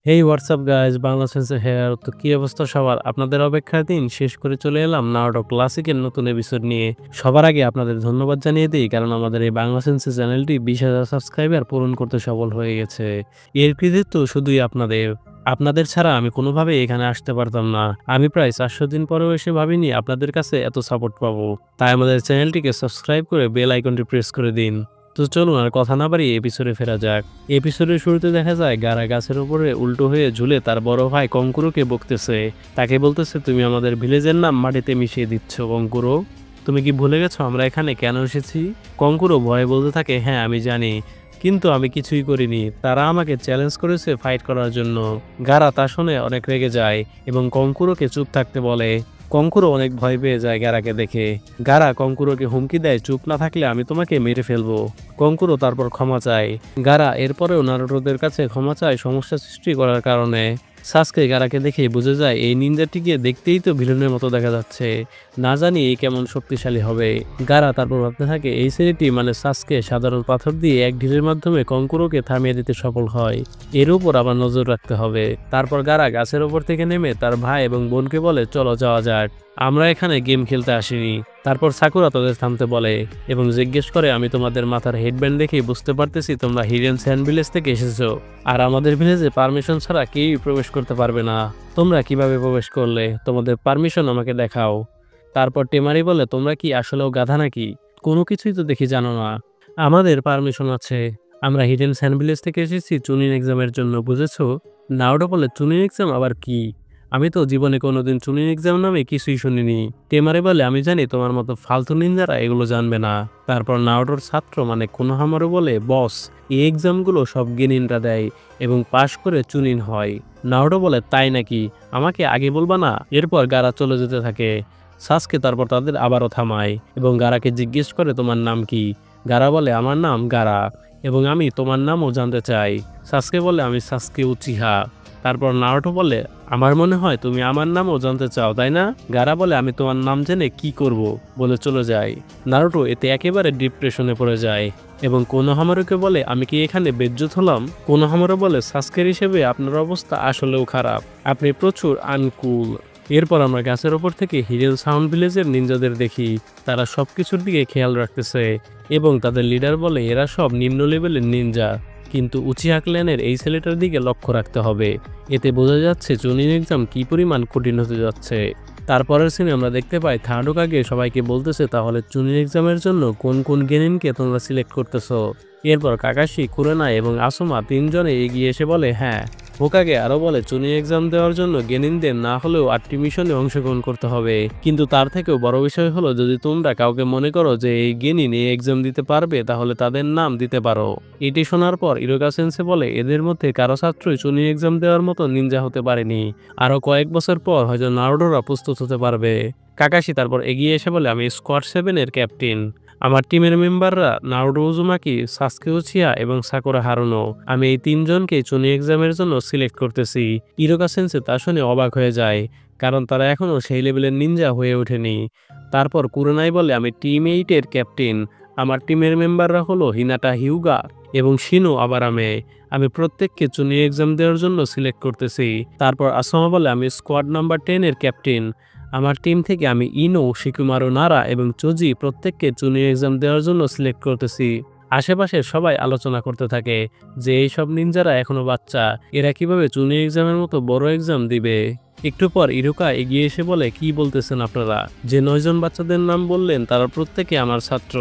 হেই WhatsApp guys Bangla সেন্সে hair তো কি অবস্থা সবার আপনাদের অপেক্ষার দিন শেষ করে চলে এলাম নারুটো ক্লাসিকের নতুন এপিসোড নিয়ে। সবার আগে আপনাদের ধন্যবাদ জানিয়ে দিই কারণ আমাদের এই বাংলা সেন্সে চ্যানেলটি 20,000 সাবস্ক্রাইবার পূরণ করতে সফল হয়ে গেছে। এর কৃতিত্ব শুধুই আপনাদের ছাড়া আমি কোনোভাবেই এখানে আসতে পারতাম না। আমি প্রায় 400 দিন পরেও এসে ভাবিনি আপনাদের কাছে এত সাপোর্ট পাবো। তাই আমাদের চ্যানেলটিকে সাবস্ক্রাইব করে বেল আইকনটি প্রেস করে দিন। তো চলুন আর কথা না বাড়িয়ে এপিসোডে ফেরা যাক। এপিসোডের শুরুতে দেখা যায় গারা গাছের উপরে উল্টো হয়ে ঝুলে তার বড় ভাই কঙ্কুরোকে বকতেছে। তাকে বলতেছে, তুমি আমাদের ভিলেজের নাম মাটিতে মিশিয়ে দিচ্ছ কঙ্কুরো। তুমি কি ভুলে গেছো আমরা এখানে কেন এসেছি? কঙ্কুরো ভয়ে বলতে থাকে, হ্যাঁ আমি জানি, কিন্তু আমি কিছুই করিনি। তারা আমাকে চ্যালেঞ্জ করেছে ফাইট করার জন্য। গারা তা শুনে অনেক রেগে যায় এবং কঙ্কুরোকে চুপ থাকতে বলে। কঙ্কুরো অনেক ভয় পেয়ে যায় গারাকে দেখে। গারা কঙ্কুরোকে হুমকি দেয়, চুপ না থাকলে আমি তোমাকে মেরে ফেলবো। কঙ্কুরো তারপর ক্ষমা চায়। গারা এরপরেও নারুটোদের কাছে ক্ষমা চায় সমস্যা সৃষ্টি করার কারণে। সাসকে গারাকে দেখে বুঝে যায় এই নিনজাটিকে দেখতেই তো ভিলেনের মতো দেখা যাচ্ছে, না জানি এই কেমন শক্তিশালী হবে। গারা তারপর ভাবতে থাকে এই ছেলেটি মানে সাসকে সাধারণ পাথর দিয়ে এক ঢিলের মাধ্যমে কঙ্কুরোকে থামিয়ে দিতে সফল হয়। এর উপর আবার নজর রাখতে হবে। তারপর গারা গাছের ওপর থেকে নেমে তার ভাই এবং বোনকে বলে, চলো যাওয়া যাক, আমরা এখানে গেম খেলতে আসিনি। তারপর সাকুরা তাদের থামতে বলে এবং জিজ্ঞেস করে, আমি তোমাদের মাথার হেডব্যান্ড দেখেই বুঝতে পারতেছি তোমরা হিডেন স্যান্ড ভিলেজ থেকে এসেছো, আর আমাদের ভিলেজে পারমিশন ছাড়া কেউই প্রবেশ করতে পারবে না। তোমরা কিভাবে প্রবেশ করলে? তোমাদের পারমিশন আমাকে দেখাও। তারপর টেমারি বলে, তোমরা কি আসলেও গাধা নাকি? কোনো কিছুই তো দেখি জানো না। আমাদের পারমিশন আছে, আমরা হিডেন স্যান্ড ভিলেজ থেকে এসেছি চুনিন এক্সামের জন্য, বুঝেছো? নারুটো বলে, চুনিন এক্সাম আবার কি? আমি তো জীবনে কোনোদিন চুনিন এক্সাম নামে কিছুই শুনিনি। টেমারে বলে, আমি জানি তোমার মতো ফালতু নিনজারা এগুলো জানবে না। তারপর নারুটোর ছাত্র মানে কোনোহামারু বলে, বস, এই এক্সামগুলো সব গেনিনরা দেয় এবং পাশ করে চুনিন হয়। নারুটো বলে, তাই নাকি? আমাকে আগে বলবা না? এরপর গারা চলে যেতে থাকে। সাসকে তারপর তাদের আবারও থামায় এবং গারাকে জিজ্ঞেস করে, তোমার নাম কি? গারা বলে, আমার নাম গারা এবং আমি তোমার নামও জানতে চাই। সাসকে বলে, আমি সাসকে উচিহা। তারপর নারুটো বলে, আমার মনে হয় তুমি আমার নামও জানতে চাও, তাই না? গারা বলে, আমি তোমার নাম জেনে কি করব, বলে চলে যায়। নারুটো এতে একেবারে ডিপ্রেশনে পড়ে যায় এবং কোনোহামারুকে বলে, আমি কি এখানে বেজ্জত হলাম? কোনোহামারু বলে, সাসকের হিসেবে আপনার অবস্থা আসলেও খারাপ, আপনি প্রচুর আনকুল। এরপর আমরা গাছের ওপর থেকে হিডেন সাউন্ড ভিলেজের নিনজাদের দেখি। তারা সবকিছুর দিকে খেয়াল রাখতেছে এবং তাদের লিডার বলে, এরা সব নিম্ন লেভেলের নিনজা, কিন্তু উচিহা ক্ল্যানের এই ছেলেটার দিকে লক্ষ্য রাখতে হবে। এতে বোঝা যাচ্ছে চুনিন এক্সাম কি পরিমাণ কঠিন হতে যাচ্ছে। তারপরের সিনে আমরা দেখতে পাই থার্ড হোকাগে সবাইকে বলতেছে, তাহলে চুনিন এক্সামের জন্য কোন কোন গেনিনকে তোমরা সিলেক্ট করতেছো? এরপর কাকাশি, কুরেনা এবং আসুমা তিনজনে এগিয়ে এসে বলে, হ্যাঁ। হোকাগে আরও বলে, চুনিন এক্সাম দেওয়ার জন্য গেনিনদের না হলেও 8টি মিশনে অংশগ্রহণ করতে হবে, কিন্তু তার থেকেও বড় বিষয় হলো যদি তোমরা কাউকে মনে করো যে এই গেনিন এই এক্সাম দিতে পারবে তাহলে তাদের নাম দিতে পারো। এটি শোনার পর ইরোকা সেন্সে বলে, এদের মধ্যে কারো ছাত্রই চুনিন এক্সাম দেওয়ার মতো নিনজা হতে পারেনি, আরও কয়েক বছর পর হয়তো নারুটোরা প্রস্তুত হতে পারবে। কাকাশি তারপর এগিয়ে এসে বলে, আমি স্কোয়াড 7-এর ক্যাপ্টেন। আমার টিমের মেম্বাররা নারুটো উজুমাকি, সাসকে উচিহা এবং সাকুরা হারুনো। আমি এই তিনজনকে চুনি এক্সামের জন্য সিলেক্ট করতেছি। ইরোকা সেন্সে তা শুনে অবাক হয়ে যায়, কারণ তারা এখনও সেই লেভেলের নিনজা হয়ে ওঠেনি। তারপর কুরেনাই বলে, আমি টিম 8-এর ক্যাপ্টেন। আমার টিমের মেম্বাররা হলো হিনাটা হিউগা এবং শিনো আবারামে। আমি প্রত্যেককে চুনি এক্সাম দেওয়ার জন্য সিলেক্ট করতেছি। তারপর আসামা বলে, আমি স্কোয়াড নাম্বার 10-এর ক্যাপ্টেন। আমার টিম থেকে আমি ইনো, শিকুমারু নারা এবং চোজি প্রত্যেককে চুনি এক্সাম দেওয়ার জন্য সিলেক্ট করতেছি। আশেপাশে সবাই আলোচনা করতে থাকে যে এই সব নিনজারা এখনো বাচ্চা, এরা কিভাবে চুনি এক্সামের মতো বড় এক্সাম দিবে। একটু পর ইরোকা এগিয়ে এসে বলে, কি বলতেছেন আপনারা? যে 9 জন বাচ্চাদের নাম বললেন তারা প্রত্যেকে আমার ছাত্র।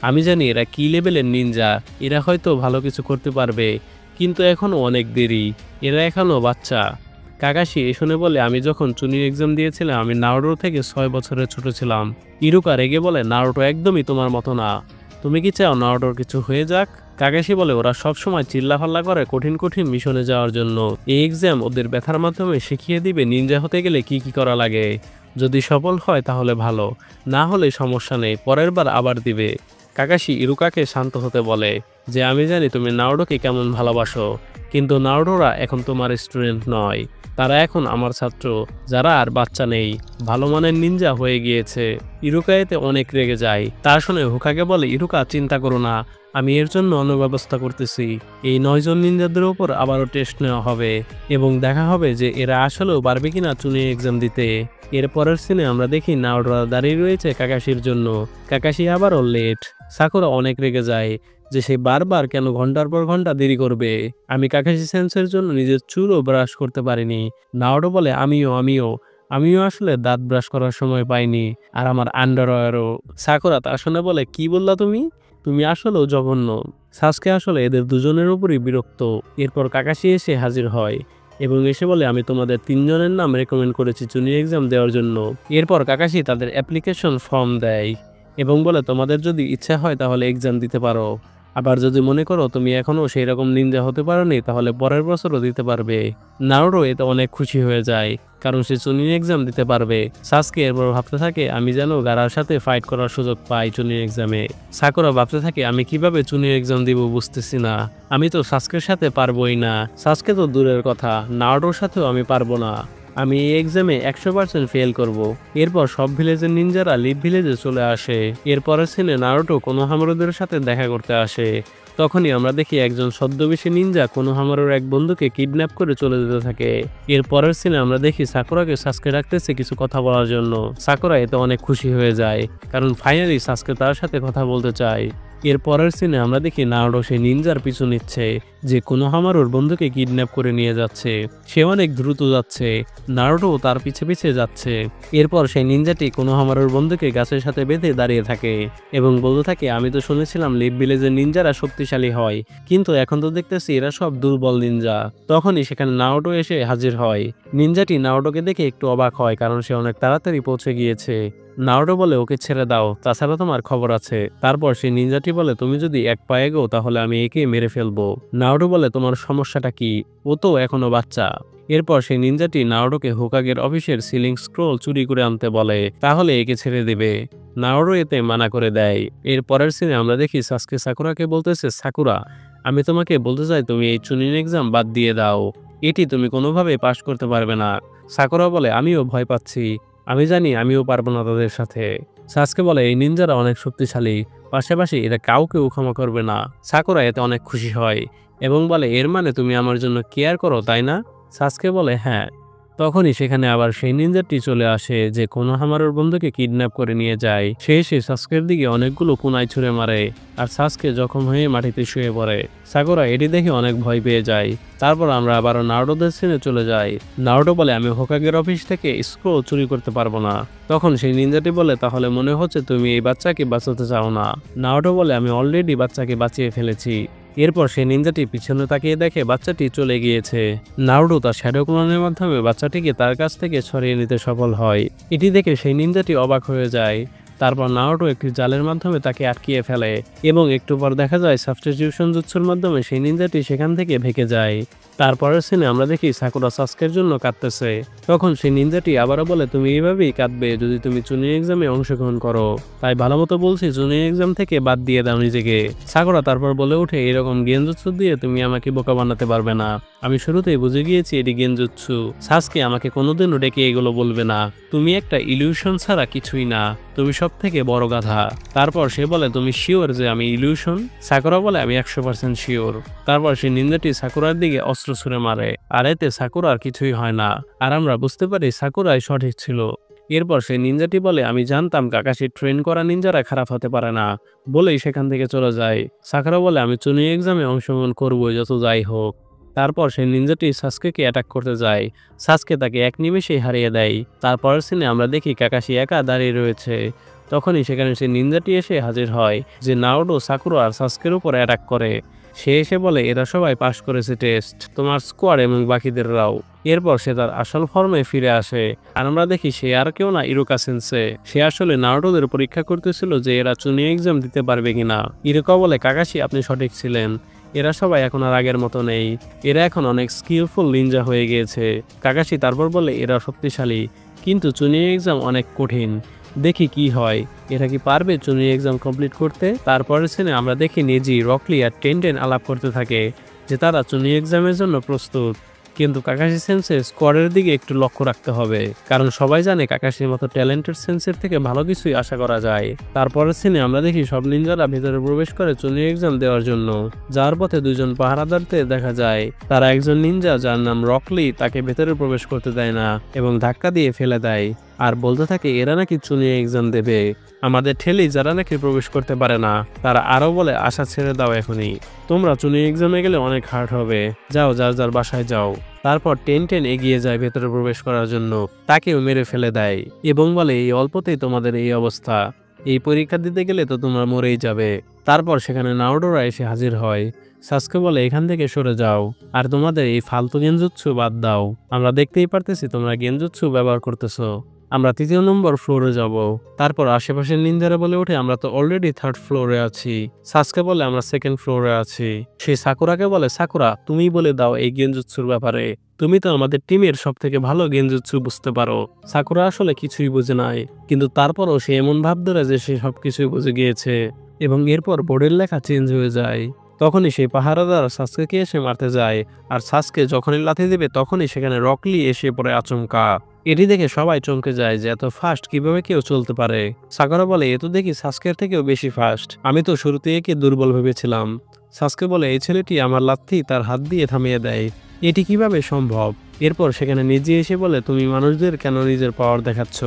আমি জানি এরা কি লেভেলের নিনজা, এরা হয়তো ভালো কিছু করতে পারবে, কিন্তু এখনো অনেক দেরি, এরা এখনো বাচ্চা। কাকাশি এ শুনে বলে, আমি যখন চুনির এক্সাম দিয়েছিলাম আমি নারুটো থেকে 6 বছরের ছোট ছিলাম। ইরোকা রেগে বলে, নারুটো একদমই তোমার মতো না, তুমি কি চাও নারুটোর কিছু হয়ে যাক? কাকাশি বলে, ওরা সবসময় চিল্লাফাল্লা করে কঠিন কঠিন মিশনে যাওয়ার জন্য। এই এক্সাম ওদের ব্যথার মাধ্যমে শিখিয়ে দিবে নিনজা হতে গেলে কি কি করা লাগে। যদি সফল হয় তাহলে ভালো, না হলে সমস্যা নেই, পরের বার আবার দিবে। কাকাশি ইরোকাকে শান্ত হতে বলে যে আমি জানি তুমি নারুটোকে কেমন ভালোবাসো, কিন্তু নারুটোরা এখন তোমার স্টুডেন্ট নয়, তারা এখন আমার ছাত্র, যারা আর বাচ্চা নেই, ভালো মানের নিনজা হয়ে গিয়েছে। ইরুকা এতে অনেক রেগে যায়। তা শুনে হোকাগে বলে, ইরুকা চিন্তা করো না, আমি এর জন্য অন্য ব্যবস্থা করতেছি। এই 9 জন নিনজাদের উপর আবারও টেস্ট নেওয়া হবে এবং দেখা হবে যে এরা আসলেও পারবে কিনা চুনি এক্সাম দিতে। এর পরের সিনে আমরা দেখি নারুটোরা দাঁড়িয়ে রয়েছে কাকাশির জন্য। কাকাশি আবারও লেট। সাকুরা অনেক রেগে যায় যে সে বারবার কেন ঘন্টার পর ঘন্টা দেরি করবে। আমি কাকাশি সেন্সের জন্য নিজের চুলও ব্রাশ করতে পারিনি। নারুটো বলে, আমিও আসলে দাঁত ব্রাশ করার সময় পাইনি, আর আমার আন্ডারওয়্যারও। সাকুরা তা শুনে বলে, কি বললা তুমি আসলেও জঘন্য। সাসকে আসলে এদের দুজনের উপরই বিরক্ত। এরপর কাকাশি এসে হাজির হয় এবং এসে বলে, আমি তোমাদের 3 জনের নাম রেকমেন্ড করেছি চুনি এক্সাম দেওয়ার জন্য। এরপর কাকাশি তাদের অ্যাপ্লিকেশন ফর্ম দেয় এবং বলে, তোমাদের যদি ইচ্ছা হয় তাহলে এক্সাম দিতে পারো, আবার যদি মনে করো তুমি এখনও সেই রকম নিনজা হতে পারোনি তাহলে পরের বছরও দিতে পারবে। নারুটো এতে অনেক খুশি হয়ে যায়, কারণ সে চুনির এক্সাম দিতে পারবে। সাসকে এরপর ভাবতে থাকে, আমি যেন গারার সাথে ফাইট করার সুযোগ পাই চুনির এক্সামে। সাকুরা ভাবতে থাকে, আমি কিভাবে চুনির এক্সাম দিব বুঝতেছি না, আমি তো সাসকের সাথে পারবোই না। সাসকে তো দূরের কথা, নারুটোর সাথেও আমি পারবো না। আমি এই এক্সামে 100% ফেল করব। এরপর সব ভিলেজের নিনজারা লিভ ভিলেজে চলে আসে। এরপরের সিনে নারুটো কোনোহামারুদের সাথে দেখা করতে আসে। তখনই আমরা দেখি একজন ছদ্মবেশী নিনজা কোনোহামারুর এক বন্ধুকে কিডন্যাপ করে চলে যেতে থাকে। এর পরের সিনে আমরা দেখি সাকুরাকে সাসকে ডাকতেছে কিছু কথা বলার জন্য। সাকুরা এতে অনেক খুশি হয়ে যায়, কারণ ফাইনালি সাসকে তার সাথে কথা বলতে চায়। এর পরের সিনে আমরা দেখি নারুটো সেই নিনজার পিছু নিচ্ছে যে কোনোহামারুর বন্ধুকে কিডন্যাপ করে নিয়ে যাচ্ছে। সে অনেক দ্রুত যাচ্ছে, নারুটো তার পিছে পিছে যাচ্ছে। এরপর সেই নিনজাটি কোনোহামারুর বন্ধুকে গাছের সাথে বেঁধে দাঁড়িয়ে থাকে এবং বলতে থাকে, আমি তো শুনেছিলাম লিভ ভিলেজের নিনজারা শক্তিশালী হয়, কিন্তু এখন তো দেখতেছি এরা সব দুর্বল নিনজা। তখনই সেখানে নারুটো এসে হাজির হয়। নিনজাটি নারুটোকে দেখে একটু অবাক হয়, কারণ সে অনেক তাড়াতাড়ি পৌঁছে গিয়েছে। নারুটো বলে, ওকে ছেড়ে দাও, তাছাড়া তোমার খবর আছে। তারপর সেই নিনজাটি বলে, তুমি যদি এক পা এগো তাহলে আমি একে মেরে ফেলবো। নারুটো বলে, তোমার সমস্যাটা কি? ও তো এখনো বাচ্চা। এরপর সেই নিনজাটি নারুটোকে হোকাগের অফিসের সিলিং স্ক্রোল চুরি করে আনতে বলে, তাহলে একে ছেড়ে দেবে। নারুটো এতে মানা করে দেয়। এর পরের সিনে আমরা দেখি সাসকে সাকুরাকে বলতেছে, সাকুরা, আমি তোমাকে বলতে চাই তুমি এই চুনির এক্সাম বাদ দিয়ে দাও, এটি তুমি কোনোভাবে পাশ করতে পারবে না। সাকুরা বলে, আমিও ভয় পাচ্ছি, আমি জানি আমিও পারবো না তাদের সাথে। সাসকে বলে, এই নিনজারা অনেক শক্তিশালী, পাশাপাশি এরা কাউকেও ক্ষমা করবে না। সাকুরা এতে অনেক খুশি হয় এবং বলে, এর মানে তুমি আমার জন্য কেয়ার করো, তাই না? সাসকে বলে, হ্যাঁ। তখনই সেখানে আবার সেই নিনজাটি চলে আসে যে কোনোহামারুর বন্ধুকে কিডন্যাপ করে নিয়ে যায়। সে এসে সাসকের দিকে অনেকগুলো কুনাই ছুঁড়ে মারে আর সাসকে জখম হয়ে মাটিতে শুয়ে পড়ে। সাকুরা এটি দেখে অনেক ভয় পেয়ে যায়। তারপর আমরা আবারও নারুটোদের সিনে চলে যাই। নারুটো বলে, আমি হোকাগের অফিস থেকে স্ক্রোল চুরি করতে পারবো না। তখন সেই নিনজাটি বলে, তাহলে মনে হচ্ছে তুমি এই বাচ্চাকে বাঁচাতে চাও না। নারুটো বলে, আমি অলরেডি বাচ্চাকে বাঁচিয়ে ফেলেছি। এরপর সেই নিনজাটি পিছনে তাকিয়ে দেখে বাচ্চাটি চলে গিয়েছে। নারুটো তার শ্যাডো ক্লোনের মাধ্যমে বাচ্চাটিকে তার কাছ থেকে সরিয়ে নিতে সফল হয়। এটি দেখে সেই নিনজাটি অবাক হয়ে যায়। তারপর নারুটো একটি জালের মাধ্যমে তাকে আটকিয়ে ফেলে এবং একটু পর দেখা যায় সাবস্টিটিউশন জুৎসুর মাধ্যমে সেই নিনজাটি সেখান থেকে ভেগে যায়। তারপরের সিনে আমরা দেখি সাকুরা সাসকের জন্য কাঁদতেছে। তখন সেই নিনজাটি আবারও বলে, তুমি এইভাবেই কাঁদবে যদি তুমি চুনির এক্সামে অংশগ্রহণ করো, তাই ভালো মতো বলছি চুনির এক্সাম থেকে বাদ দিয়ে দাও নিজেকে। সাকুরা তারপর বলে ওঠে, এরকম গেনজুৎসু দিয়ে তুমি আমাকে বোকা বানাতে পারবে না, আমি শুরুতেই বুঝে গিয়েছি এটি গেনজুৎসু। সাসকে আমাকে কোনোদিনও ডেকে এগুলো বলবে না, তুমি একটা ইলিউশন ছাড়া কিছুই না, তুমি সব থেকে বড় গাধা। তারপর সে বলে, তুমি শিওর যে আমি ইলিউশন? সাকুরা বলে, আমি 100% শিওর। তারপর সে নিন্দাটি সাকুরার দিকে অস্ত্র ছুঁড়ে মারে, আর এতে সাকুরার কিছুই হয় না, আর আমরা বুঝতে পারি সাকুরাই সঠিক ছিল। এরপর সেই নিনজাটি বলে, আমি জানতাম কাকাশির ট্রেন করা নিনজারা খারাপ হতে পারে না, বলেই সেখান থেকে চলে যায়। সাকুরা বলে, আমি চুনি এক্সামে অংশগ্রহণ করবো যত যাই হোক। তারপর সেই নিনজাটি সাসকেকে অ্যাটাক করতে যায়। সাসকে তাকে এক নিমেষেই হারিয়ে দেয়। তারপরের সিনে আমরা দেখি কাকাশি একা দাঁড়িয়ে রয়েছে। তখনই সেখানে সেই নিনজাটি এসে হাজির হয় যে নারুটো, সাকুরা আর সাসকের উপর অ্যাটাক করে। সে এসে বলে, এরা সবাই পাশ করেছে টেস্ট, তোমার স্কোয়াড এবং বাকিদেররাও। এরপর সে তার আসল ফর্মে ফিরে আসে, আর আমরা দেখি সে আর কেউ না, ইরুকা সেন্সে। সে আসলে নারুটোদের পরীক্ষা করতেছিল যে এরা চুনি এক্সাম দিতে পারবে কিনা। ইরুকা বলে, কাকাশি আপনি সঠিক ছিলেন, এরা সবাই এখন আর আগের মতো নেই, এরা এখন অনেক স্কিলফুল নিনজা হয়ে গিয়েছে। কাকাশি তারপর বলে, এরা শক্তিশালী, কিন্তু চুনি এক্সাম অনেক কঠিন, দেখি কি হয়, এটা কি পারবে চুনি এক্সাম কমপ্লিট করতে। তারপরের সিনে আমরা দেখি নেজি, রকলি আর টেনটেন আলাপ করতে থাকে যে তারা চুনি এক্সামের জন্য প্রস্তুত। কিন্তু কাকাশি সেন্সের স্কোয়াডের দিকে একটু লক্ষ্য রাখতে হবে, কারণ সবাই জানে কাকাশির মতো ট্যালেন্টেড সেন্সের থেকে ভালো কিছুই আশা করা যায়। তারপরের সিনে আমরা দেখি সব নিনজারা ভেতরে প্রবেশ করে চুনি এক্সাম দেওয়ার জন্য। যাওয়ার পথে দুজন পাহারাদারদের দেখা যায়। তারা একজন নিনজা যার নাম রকলি তাকে ভেতরে প্রবেশ করতে দেয় না এবং ধাক্কা দিয়ে ফেলে দেয় আর বলতে থাকে এরা নাকি চুনি এক্সাম দেবে, আমাদের ঠেলি যারা নাকি প্রবেশ করতে পারে না। তারা আরো বলে আশা ছেড়ে দাও এখনই, তোমরা চুনি এক্সামে গেলে অনেক হার্ড হবে, যাও যার যার বাসায় যাও। তারপর টেনটেন এগিয়ে যায় ভেতরে প্রবেশ করার জন্য, তাকেও মেরে ফেলে দেয় এবং বলে এই অল্পতেই তোমাদের এই অবস্থা, এই পরীক্ষা দিতে গেলে তো তোমরা মরেই যাবে। তারপর সেখানে নারুটোরা এসে হাজির হয়। সাসকে বলে এখান থেকে সরে যাও আর তোমাদের এই ফালতু গেনজুৎসু বাদ দাও, আমরা দেখতেই পারতেছি তোমরা গেনজুৎসু ব্যবহার করতেছো। আমরা ৩য় নম্বর ফ্লোরে যাব। তারপর আশেপাশের নিনজারা বলে ওঠে আমরা তো অলরেডি 3rd ফ্লোরে আছি। সাসকে বলে আমরা 2nd ফ্লোরে আছি। সেই সাকুরাকে বলে সাকুরা তুমি বলে দাও এই গেনজুৎসুর ব্যাপারে, তুমি তো আমাদের টিমের সব থেকে ভালো গেনজুৎসু বুঝতে পারো। সাকুরা আসলে কিছুই বুঝে নাই, কিন্তু তারপরও সে এমন ভাব ধরে যে সে সবকিছুই বুঝে গিয়েছে এবং এরপর বোর্ডের লেখা চেঞ্জ হয়ে যায়। তখনই সেই পাহারাদার সাসকেকে এসে মারতে যায় আর সাসকে যখনই লাথি দেবে তখনই সেখানে রকলি এসে পড়ে আচমকা। এটি দেখে সবাই চমকে যায় যে এত ফাস্ট কিভাবে কেউ চলতে পারে। সাকুরা বলে এ তো দেখি সাসকের থেকেও বেশি ফাস্ট, আমি তো শুরুতে একে দুর্বল ভেবেছিলাম। সাসকে বলে এই ছেলেটি আমার লাথি তার হাত দিয়ে থামিয়ে দেয়, এটি কিভাবে সম্ভব। এরপর সেখানে নিজে এসে বলে তুমি মানুষদের কেন নিজের পাওয়ার দেখাচ্ছ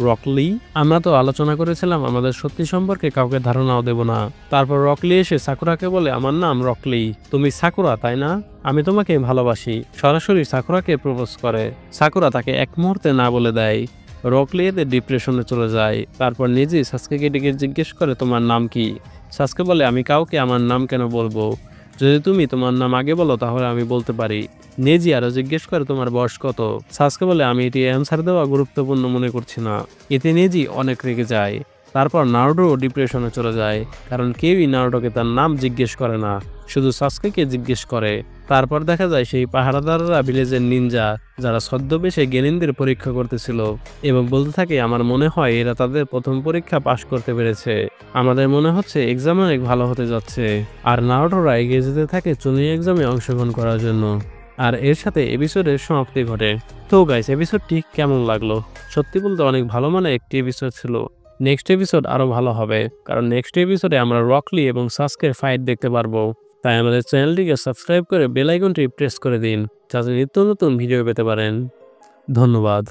রকলি, আমরা তো আলোচনা করেছিলাম আমাদের সত্যি সম্পর্কে কাউকে ধারণাও দেব না। তারপর রকলি এসে সাকুরাকে বলে আমার নাম রকলি, তুমি সাকুরা তাই না, আমি তোমাকে ভালোবাসি। সরাসরি সাকুরাকে প্রপোজ করে। সাকুরা তাকে এক মুহূর্তে না বলে দেয়। রকলি এতে ডিপ্রেশনে চলে যায়। তারপর নিজেই সাসকেকে ডেকে জিজ্ঞেস করে তোমার নাম কি। সাসকে বলে আমি কাউকে আমার নাম কেন বলবো, যদি তুমি তোমার নাম আগে বলো তাহলে আমি বলতে পারি। নেজি আরো জিজ্ঞেস করে তোমার বয়স কত। সাসকে বলে আমি এটি অ্যান্সার দেওয়া গুরুত্বপূর্ণ মনে করছি না। এতে নেজি অনেক রেগে যায়। তারপর নারুটো ডিপ্রেশনে চলে যায়, কারণ কেউই নারুটোকে তার নাম জিজ্ঞেস করে না, শুধু সাসকেকে জিজ্ঞেস করে। তারপর দেখা যায় সেই পাহারাদাররা ভিলেজের নিনজা যারা ছদ্মবেশে গেনিনদের পরীক্ষা করতেছিল এবং বলতে থাকে আমার মনে হয় এরা তাদের প্রথম পরীক্ষা পাশ করতে পেরেছে, আমাদের মনে হচ্ছে এক্সাম অনেক ভালো হতে যাচ্ছে। আর নারুটোরা এগিয়ে যেতে থাকে চুনি এক্সামে অংশগ্রহণ করার জন্য। আর এর সাথে এপিসোডের সমাপ্তি ঘটে। তো গাইস এপিসোডটি কেমন লাগলো? সত্যি বলতে অনেক ভালো মানের একটি এপিসোড ছিল। নেক্সট এপিসোড আরো ভালো হবে, কারণ নেক্সট এপিসোডে আমরা রকলি এবং সাসকের ফাইট দেখতে পারবো। তাই আমাদের চ্যানেলটিকে সাবস্ক্রাইব করে বেল আইকনটি প্রেস করে দিন যাতে নিত্য নতুন ভিডিও পেতে পারেন। ধন্যবাদ।